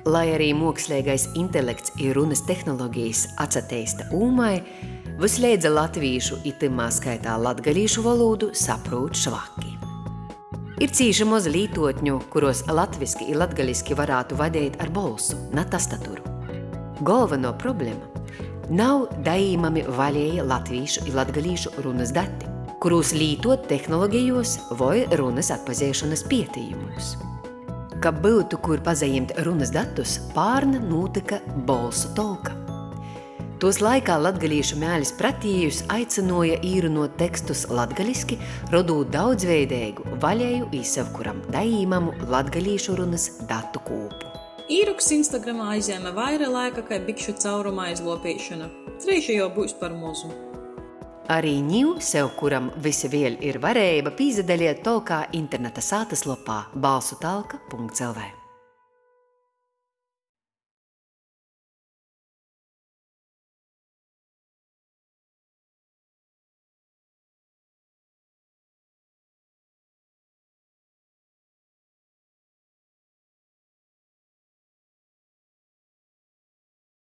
Lai arī mākslīgais intelekts ir runas tehnoloģijas atsateista ūmai, visleidza latvīšu i tymā skaitā latgalīšu valodu saprūt švaki. Ir cīši moz lītotņu, kuros latviski i latgaliski varētu vadīt ar bolsu, na tastaturu. Galveno problēma nav daīmami vaļēji latvīšu i latgalīšu runas dati, kurūs lītot tehnologijos vai runas atpazēšanas pietījumos. Kab byutu, kur pazajimt runas datus, pārna nūtika bolsu tolka. Tos laikā latgalīšu mēlis pratījus aicinoja īrunot tekstus latgaliski, rodūt daudzveideigu, vaļēju īsavkuram daīmamu latgalīšu runas datu kūpu. Īruks Instagramā aizēma vaira laika, kai bikšu cauruma aizlopīšana. Treiši jau būs par mozu. Arī ņiu sev, kuram visi vēl ir varēja, pīzadaliet tolkā interneta sātaslopā balsutalka.lv.